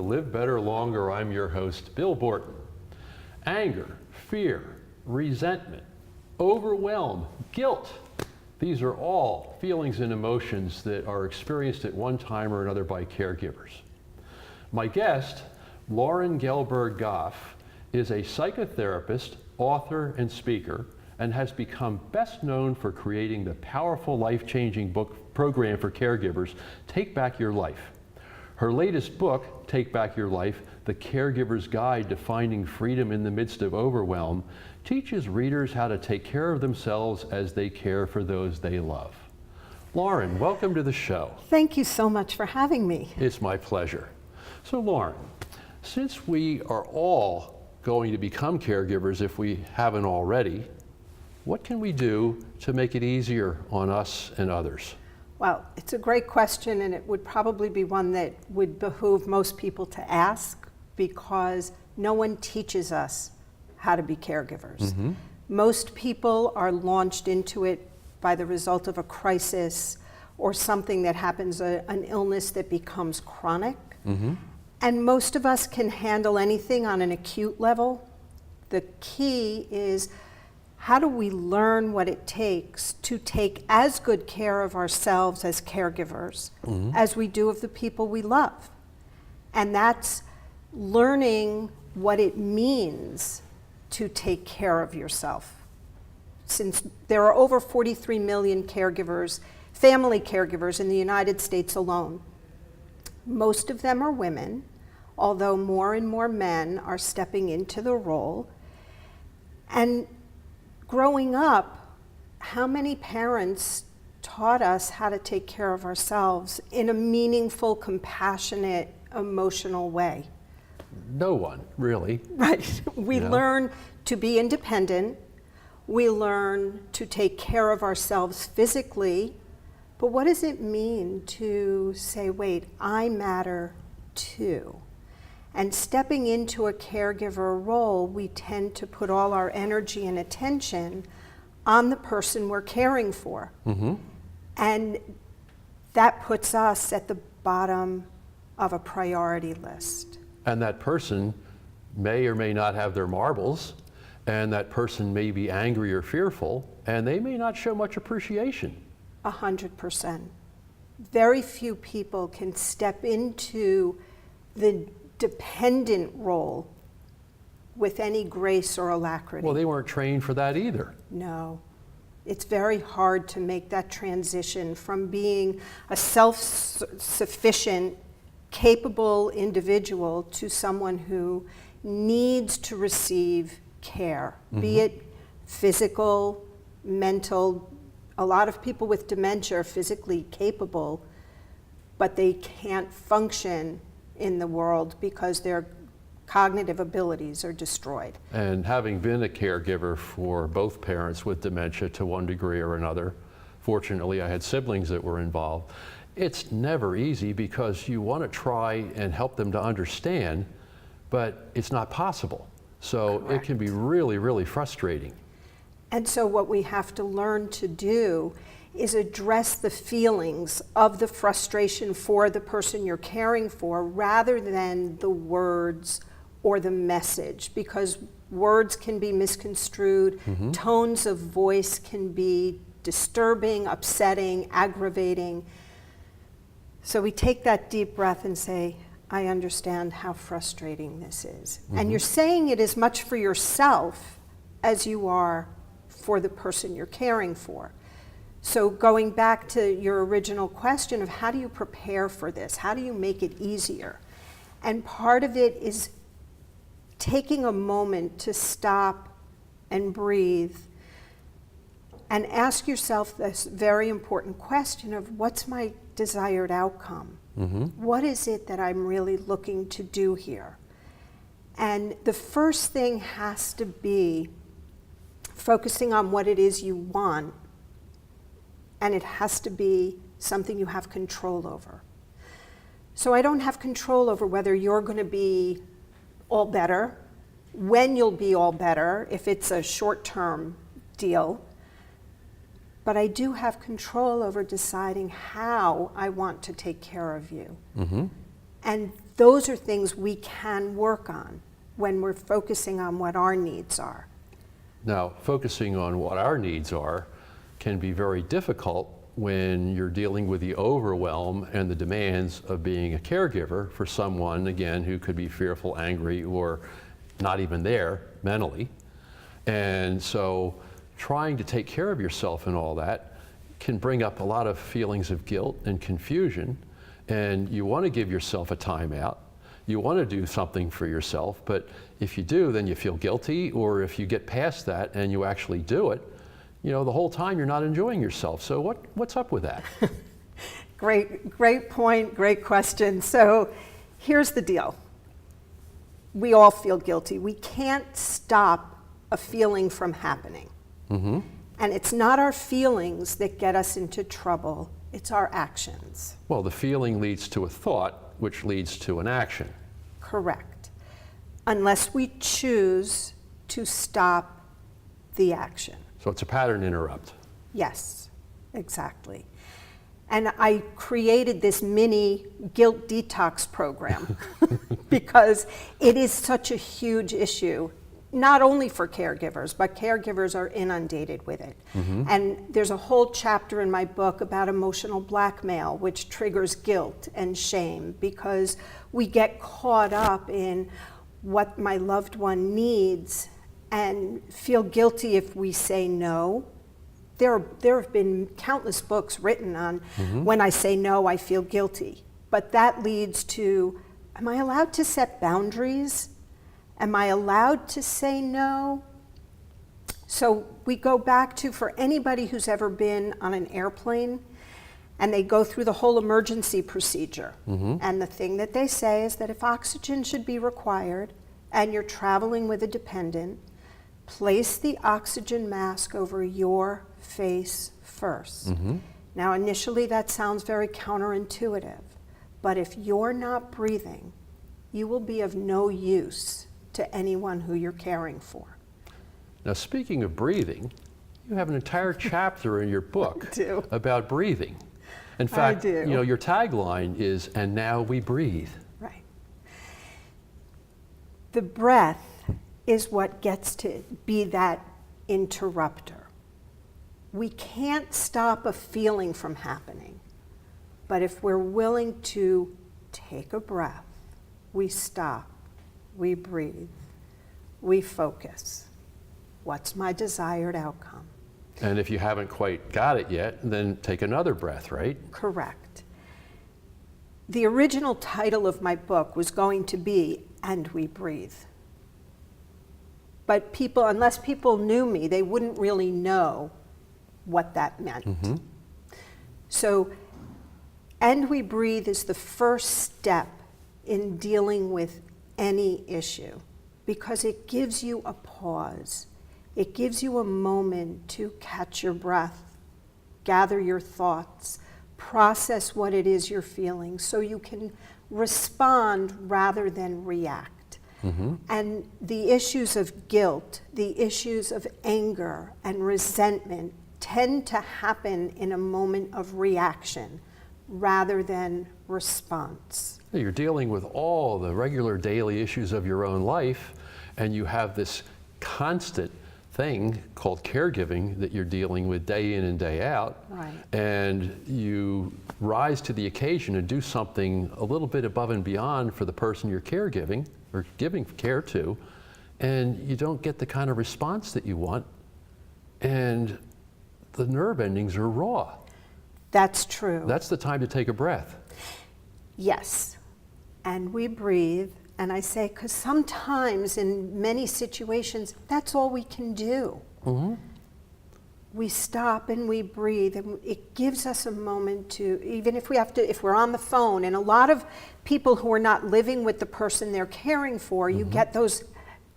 to Live Better Longer. I'm your host, Bill Borton. Anger, fear, resentment, overwhelm, guilt. These are all feelings and emotions that are experienced at one time or another by caregivers. My guest, Loren Gelberg-Goff, is a psychotherapist, author, and speaker, and has become best known for creating the powerful, life-changing book program for caregivers, Take Back Your Life. Her latest book, Take Back Your Life, The Caregiver's Guide to Finding Freedom in the Midst of Overwhelm, teaches readers how to take care of themselves as they care for those they love. Loren, welcome to the show. Thank you so much for having me. It's my pleasure. So Loren, since we are all going to become caregivers if we haven't already, what can we do to make it easier on us and others? Well, it's a great question, and it would probably be one that would behoove most people to ask, because no one teaches us how to be caregivers. Mm-hmm. Most people are launched into it by the result of a crisis or something that happens, an illness that becomes chronic. Mm-hmm. And most of us can handle anything on an acute level. The key is, how do we learn what it takes to take as good care of ourselves as caregivers as we do of the people we love? And that's learning what it means to take care of yourself. Since there are over 43 million caregivers, family caregivers in the United States alone, most of them are women, although more and more men are stepping into the role. And growing up, how many parents taught us how to take care of ourselves in a meaningful, compassionate, emotional way? No one, really. Right. We learn to be independent. We learn to take care of ourselves physically. But what does it mean to say, wait, I matter too? And stepping into a caregiver role, we tend to put all our energy and attention on the person we're caring for. Mm-hmm. And that puts us at the bottom of a priority list. And that person may or may not have their marbles, and that person may be angry or fearful, and they may not show much appreciation. 100%. Very few people can step into the dependent role with any grace or alacrity. Well, they weren't trained for that either. No. It's very hard to make that transition from being a self-sufficient, capable individual to someone who needs to receive care, be it physical, mental. A lot of people with dementia are physically capable, but they can't function in the world because their cognitive abilities are destroyed. And having been a caregiver for both parents with dementia to one degree or another, fortunately I had siblings that were involved, it's never easy because you want to try and help them to understand, but it's not possible. So Correct. It can be really, really frustrating. And so what we have to learn to do is address the feelings of the frustration for the person you're caring for rather than the words or the message, because words can be misconstrued, tones of voice can be disturbing, upsetting, aggravating. So we take that deep breath and say, I understand how frustrating this is. And you're saying it as much for yourself as you are for the person you're caring for. So going back to your original question of how do you prepare for this? How do you make it easier? And part of it is taking a moment to stop and breathe and ask yourself this very important question of, what's my desired outcome? What is it that I'm really looking to do here? And the first thing has to be focusing on what it is you want, and it has to be something you have control over. So I don't have control over whether you're going to be all better, when you'll be all better, if it's a short-term deal, but I do have control over deciding how I want to take care of you. And those are things we can work on when we're focusing on what our needs are. Now, focusing on what our needs are can be very difficult when you're dealing with the overwhelm and the demands of being a caregiver for someone, again, who could be fearful, angry, or not even there mentally. And so trying to take care of yourself and all that can bring up a lot of feelings of guilt and confusion, and you want to give yourself a timeout. You want to do something for yourself, but if you do, then you feel guilty, or if you get past that and you actually do it, you know, the whole time you're not enjoying yourself. So what's up with that? Great point, great question. So here's the deal. We all feel guilty. We can't stop a feeling from happening. Mm-hmm. And it's not our feelings that get us into trouble, it's our actions. Well, the feeling leads to a thought, which leads to an action. Correct. Unless we choose to stop the action. So it's a pattern interrupt. Yes, exactly. And I created this mini guilt detox program because it is such a huge issue, not only for caregivers, but caregivers are inundated with it. Mm-hmm. And there's a whole chapter in my book about emotional blackmail, which triggers guilt and shame because we get caught up in what my loved one needs and feel guilty if we say no. There have been countless books written on when I say no, I feel guilty. But that leads to, am I allowed to set boundaries? Am I allowed to say no? So we go back to, for anybody who's ever been on an airplane and they go through the whole emergency procedure. And the thing that they say is that if oxygen should be required and you're traveling with a dependent, place the oxygen mask over your face first. Now, initially that sounds very counterintuitive, but if you're not breathing, you will be of no use to anyone who you're caring for. Now, speaking of breathing, you have an entire chapter in your book about breathing. In fact, you know, your tagline is, "And now we breathe." Right. The breath is what gets to be that interrupter. We can't stop a feeling from happening, but if we're willing to take a breath, we stop, we breathe, we focus. What's my desired outcome? And if you haven't quite got it yet, then take another breath, right? Correct. The original title of my book was going to be "And We Breathe." But people, unless people knew me, they wouldn't really know what that meant. So, "And We Breathe" is the first step in dealing with any issue because it gives you a pause. It gives you a moment to catch your breath, gather your thoughts, process what it is you're feeling so you can respond rather than react. And the issues of guilt, the issues of anger and resentment tend to happen in a moment of reaction rather than response. You're dealing with all the regular daily issues of your own life, and you have this constant thing called caregiving that you're dealing with day in and day out. Right. And you rise to the occasion and do something a little bit above and beyond for the person you're caregiving or giving care to, and you don't get the kind of response that you want, and the nerve endings are raw. That's true. That's the time to take a breath. Yes. And we breathe. And I say, because sometimes in many situations, that's all we can do. We stop and we breathe, and it gives us a moment to, even if we have to, if we're on the phone, and a lot of people who are not living with the person they're caring for, you get those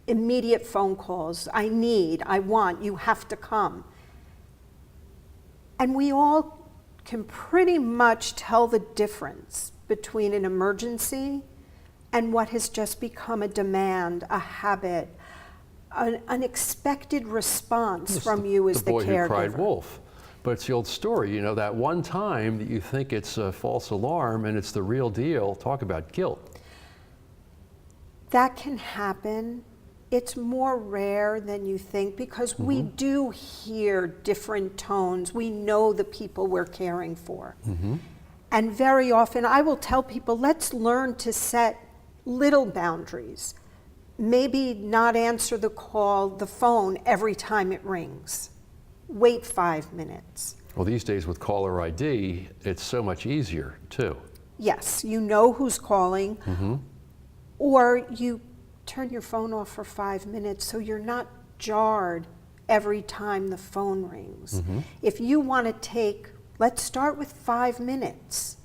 immediate phone calls. I need, I want, you have to come. And we all can pretty much tell the difference between an emergency and what has just become a demand, a habit, an expected response from you as the caregiver. The boy who cried wolf. But it's the old story, you know, that one time that you think it's a false alarm and it's the real deal. Talk about guilt. That can happen. It's more rare than you think because we do hear different tones. We know the people we're caring for. And very often I will tell people, let's learn to set little boundaries. Maybe not answer the phone every time it rings. Wait 5 minutes. Well, these days with caller ID, it's so much easier too. Yes, you know who's calling, or you turn your phone off for 5 minutes so you're not jarred every time the phone rings. If you want to let's start with 5 minutes.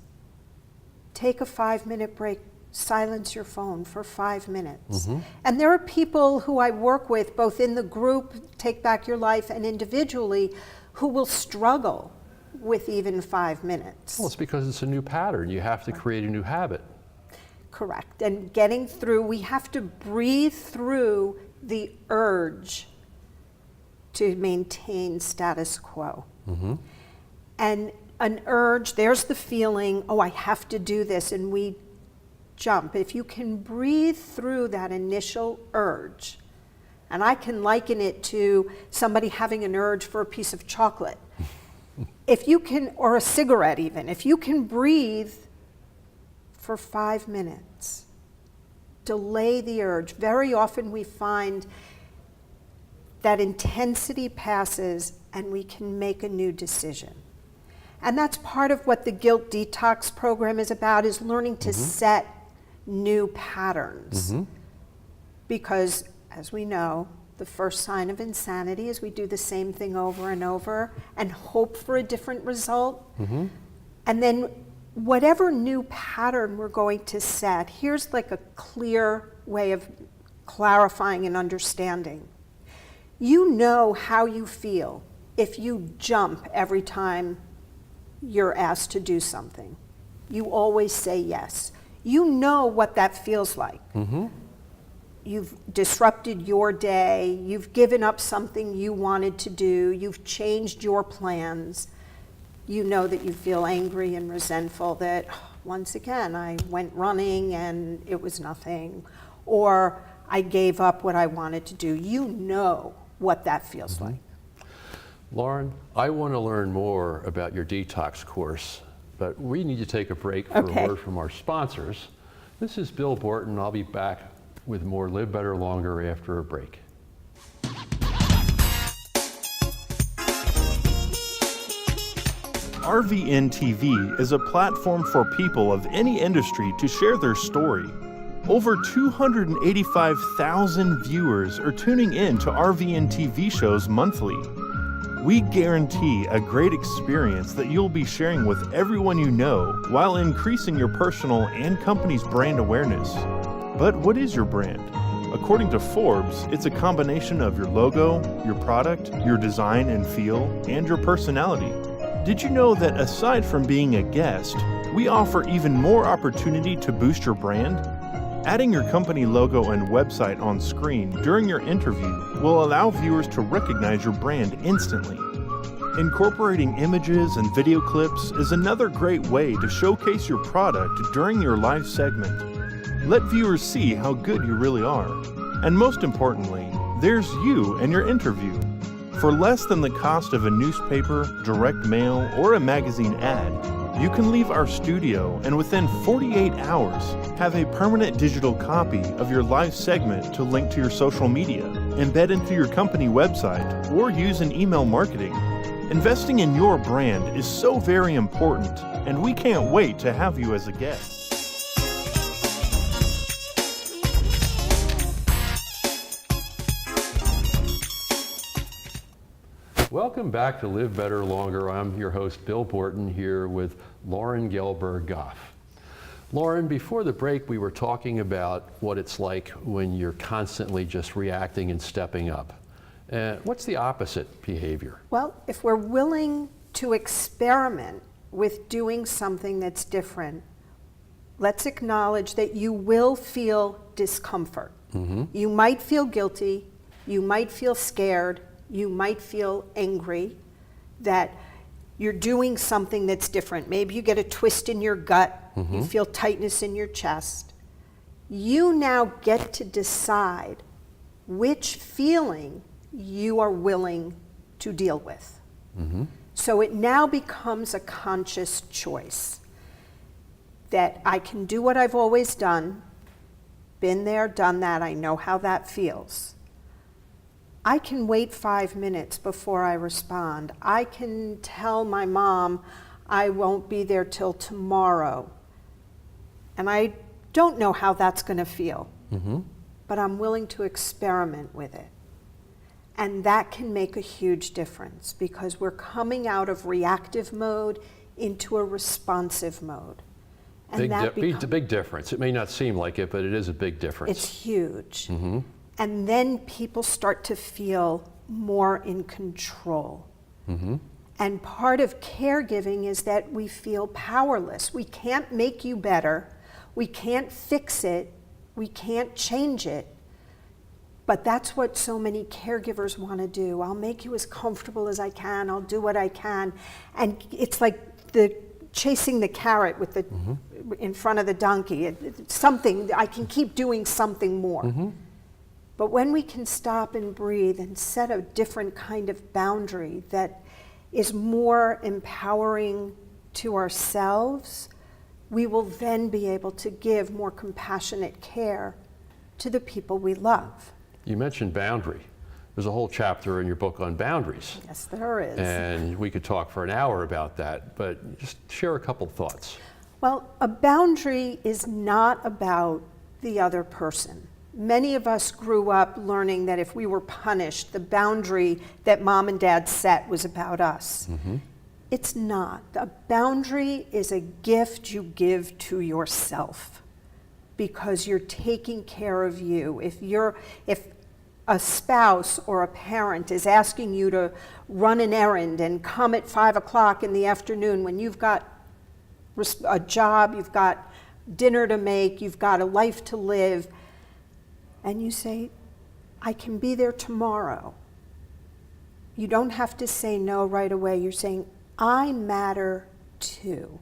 Take a 5-minute break. Silence your phone for 5 minutes. And there are people who I work with, both in the group, Take Back Your Life, and individually, who will struggle with even 5 minutes. Well, it's because it's a new pattern. You have to create a new habit. Correct. And getting through, we have to breathe through the urge to maintain status quo. And an urge, there's the feeling, oh, I have to do this, and we jump. If you can breathe through that initial urge, and I can liken it to somebody having an urge for a piece of chocolate. If you can, or a cigarette even, if you can breathe for 5 minutes, delay the urge. Very often we find that intensity passes and we can make a new decision. And that's part of what the Guilt Detox program is about, is learning to set new patterns. Because, as we know, the first sign of insanity is we do the same thing over and over and hope for a different result. And then whatever new pattern we're going to set, here's like a clear way of clarifying and understanding. You know how you feel if you jump every time you're asked to do something. You always say yes. You know what that feels like. You've disrupted your day, you've given up something you wanted to do, you've changed your plans. You know that you feel angry and resentful that, once again, I went running and it was nothing, or I gave up what I wanted to do. You know what that feels like. Loren, I want to learn more about your detox course, but we need to take a break for a word from our sponsors. This is Bill Borton. I'll be back with more Live Better Longer after a break. RVN TV is a platform for people of any industry to share their story. Over 285,000 viewers are tuning in to RVN TV shows monthly. We guarantee a great experience that you'll be sharing with everyone you know while increasing your personal and company's brand awareness. But what is your brand? According to Forbes, it's a combination of your logo, your product, your design and feel, and your personality. Did you know that aside from being a guest, we offer even more opportunity to boost your brand? Adding your company logo and website on screen during your interview will allow viewers to recognize your brand instantly. Incorporating images and video clips is another great way to showcase your product during your live segment. Let viewers see how good you really are. And most importantly, there's you and your interview. For less than the cost of a newspaper, direct mail, or a magazine ad, you can leave our studio and within 48 hours have a permanent digital copy of your live segment to link to your social media, embed into your company website, or use in email marketing. Investing in your brand is so very important, and we can't wait to have you as a guest. Welcome back to Live Better Longer. I'm your host, Bill Borton, here with Loren Gelberg-Goff. Loren, before the break, we were talking about what it's like when you're constantly just reacting and stepping up. What's the opposite behavior? Well, if we're willing to experiment with doing something that's different, let's acknowledge that you will feel discomfort. You might feel guilty, you might feel scared, you might feel angry that you're doing something that's different. Maybe you get a twist in your gut, you feel tightness in your chest. You now get to decide which feeling you are willing to deal with. So it now becomes a conscious choice that I can do what I've always done, been there, done that, I know how that feels. I can wait 5 minutes before I respond. I can tell my mom I won't be there till tomorrow. And I don't know how that's going to feel, but I'm willing to experiment with it. And that can make a huge difference because we're coming out of reactive mode into a responsive mode. And Big difference. It may not seem like it, but it is a big difference. It's huge. And then people start to feel more in control. And part of caregiving is that we feel powerless. We can't make you better. We can't fix it. We can't change it. But that's what so many caregivers want to do. I'll make you as comfortable as I can. I'll do what I can. And it's like chasing the carrot with the in front of the donkey. It's something, I can keep doing something more. But when we can stop and breathe and set a different kind of boundary that is more empowering to ourselves, we will then be able to give more compassionate care to the people we love. You mentioned boundary. There's a whole chapter in your book on boundaries. Yes, there is. And we could talk for an hour about that, but just share a couple thoughts. Well, a boundary is not about the other person. Many of us grew up learning that if we were punished, the boundary that mom and dad set was about us. It's not. A boundary is a gift you give to yourself because you're taking care of you. If a spouse or a parent is asking you to run an errand and come at 5 o'clock in the afternoon when you've got a job, you've got dinner to make, you've got a life to live, and you say, I can be there tomorrow. You don't have to say no right away. You're saying, I matter too.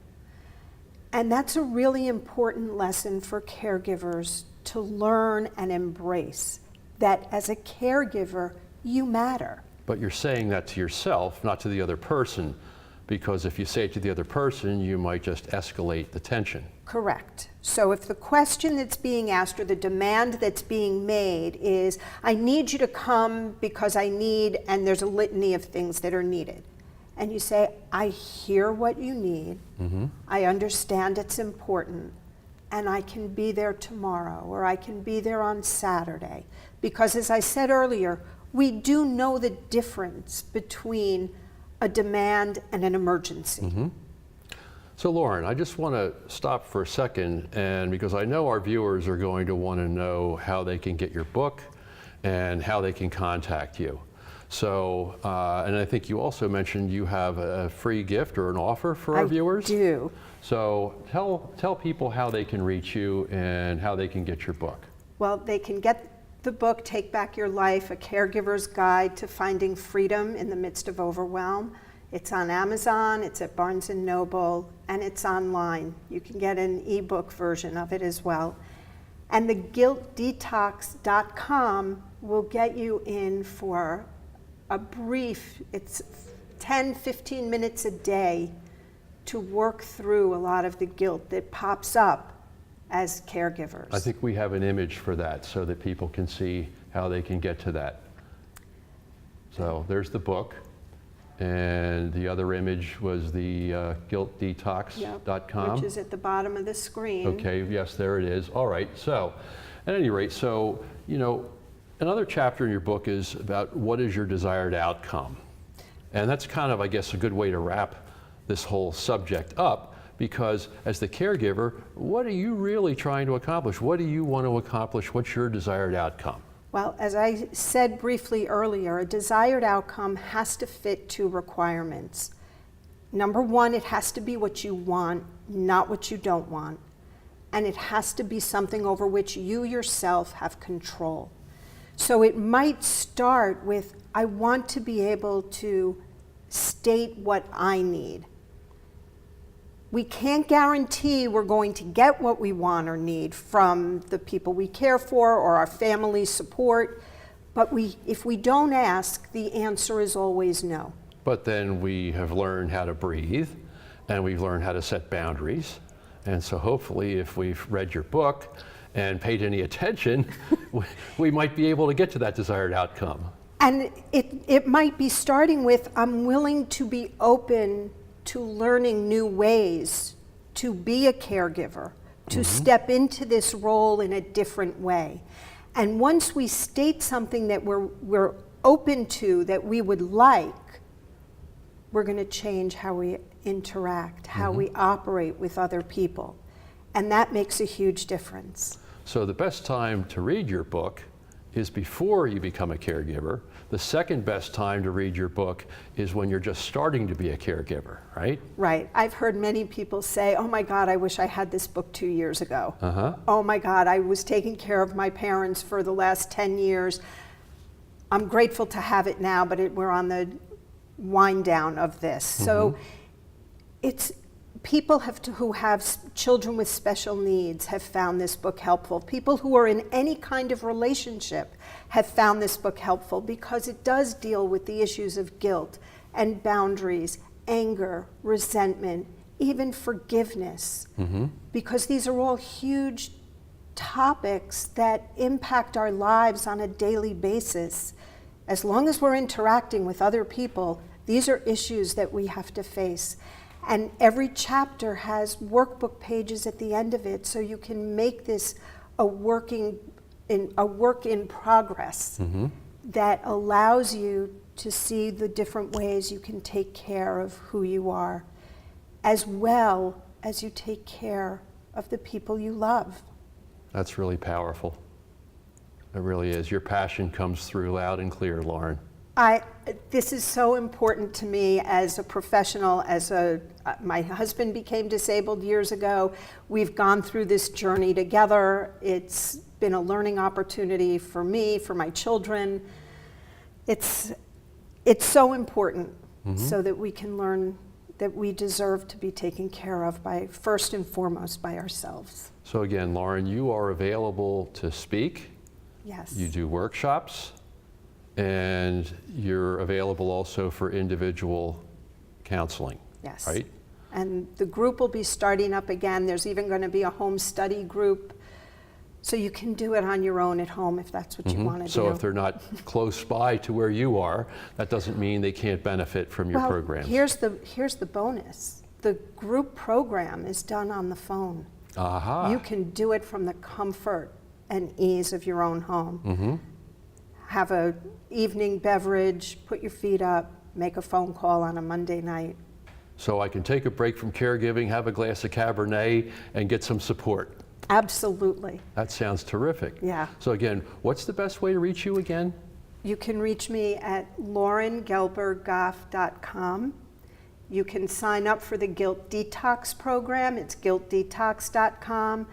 And that's a really important lesson for caregivers to learn and embrace, that as a caregiver, you matter. But you're saying that to yourself, not to the other person, because if you say it to the other person, you might just escalate the tension. Correct. So if the question that's being asked or the demand that's being made is, I need you to come because I need, and there's a litany of things that are needed. And you say, I hear what you need, I understand it's important, and I can be there tomorrow, or I can be there on Saturday. Because as I said earlier, we do know the difference between a demand and an emergency. So Loren, I just want to stop for a second, and because I know our viewers are going to want to know how they can get your book and how they can contact you. So, and I think you also mentioned you have a free gift or an offer for our viewers? I do. So tell people how they can reach you and how they can get your book. Well, they can get the book, Take Back Your Life, A Caregiver's Guide to Finding Freedom in the Midst of Overwhelm. It's on Amazon, it's at Barnes & Noble, and it's online. You can get an ebook version of it as well. And the guiltdetox.com will get you in for a brief, it's 10, 15 minutes a day to work through a lot of the guilt that pops up as caregivers. I think we have an image for that so that people can see how they can get to that. So there's the book, and the other image was the guiltdetox.com. Which is at the bottom of the screen. Okay, yes, there it is. All right, so at any rate, so, you know, another chapter in your book is about what is your desired outcome. And that's kind of, I guess, a good way to wrap this whole subject up, because as the caregiver, what are you really trying to accomplish? What do you want to accomplish? What's your desired outcome? Well, as I said briefly earlier, a desired outcome has to fit two requirements. Number one, it has to be what you want, not what you don't want. And it has to be something over which you yourself have control. So it might start with, I want to be able to state what I need. We can't guarantee we're going to get what we want or need from the people we care for or our family support, but if we don't ask, the answer is always no. But then we have learned how to breathe, and we've learned how to set boundaries. And so hopefully if we've read your book and paid any attention, we might be able to get to that desired outcome. And it might be starting with, I'm willing to be open to learning new ways to be a caregiver, to step into this role in a different way. And once we state something that we're open to, that we would like, we're going to change how we interact, how we operate with other people. And that makes a huge difference. So the best time to read your book is before you become a caregiver. The second best time to read your book is when you're just starting to be a caregiver, right? Right. I've heard many people say, oh my God, I wish I had this book 2 years ago. Oh my God, I was taking care of my parents for the last 10 years. I'm grateful to have it now, but we're on the wind down of this. So it's people who have children with special needs have found this book helpful. People who are in any kind of relationship have found this book helpful because it does deal with the issues of guilt and boundaries, anger, resentment, even forgiveness. Because these are all huge topics that impact our lives on a daily basis. As long as we're interacting with other people, these are issues that we have to face. And every chapter has workbook pages at the end of it, so you can make this a work in progress that allows you to see the different ways you can take care of who you are, as well as you take care of the people you love. That's really powerful. It really is. Your passion comes through loud and clear, Loren. This is so important to me as a professional. My husband became disabled years ago. We've gone through this journey together. It's been a learning opportunity for me, for my children. It's so important so that we can learn that we deserve to be taken care of first and foremost by ourselves. So again, Loren, you are available to speak. Yes. You do workshops. And you're available also for individual counseling, yes. Right? And the group will be starting up again. There's even going to be a home study group. So you can do it on your own at home if that's what you want to do. So if they're not close by to where you are, that doesn't mean they can't benefit from your programs. Here's the bonus. The group program is done on the phone. You can do it from the comfort and ease of your own home. Have an evening beverage, put your feet up, make a phone call on a Monday night. So I can take a break from caregiving, have a glass of Cabernet, and get some support. Absolutely. That sounds terrific. Yeah. So again, what's the best way to reach you again? You can reach me at Gelberg-Goff.com. You can sign up for the Guilt Detox program. It's guiltdetox.com.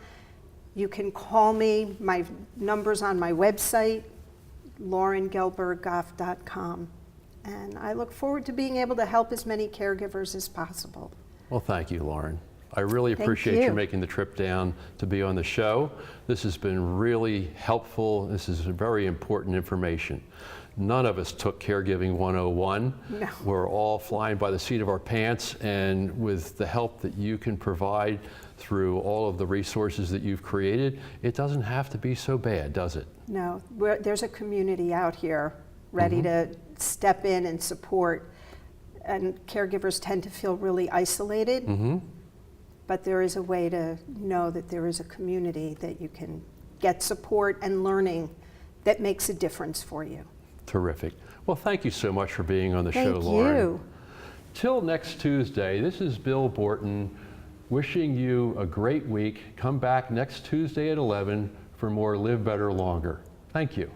You can call me. My number's on my website, LorenGelberg-Goff.com. And I look forward to being able to help as many caregivers as possible. Well, thank you, Loren. I really appreciate you making the trip down to be on the show. This has been really helpful. This is very important information. None of us took Caregiving 101. No. We're all flying by the seat of our pants, and with the help that you can provide through all of the resources that you've created, it doesn't have to be so bad, does it? No, there's a community out here ready to step in and support, and caregivers tend to feel really isolated, but there is a way to know that there is a community that you can get support and learning that makes a difference for you. Terrific. Well, thank you so much for being on the show, Loren. Thank you. Till next Tuesday, this is Bill Borton wishing you a great week. Come back next Tuesday at 11 for more Live Better Longer. Thank you.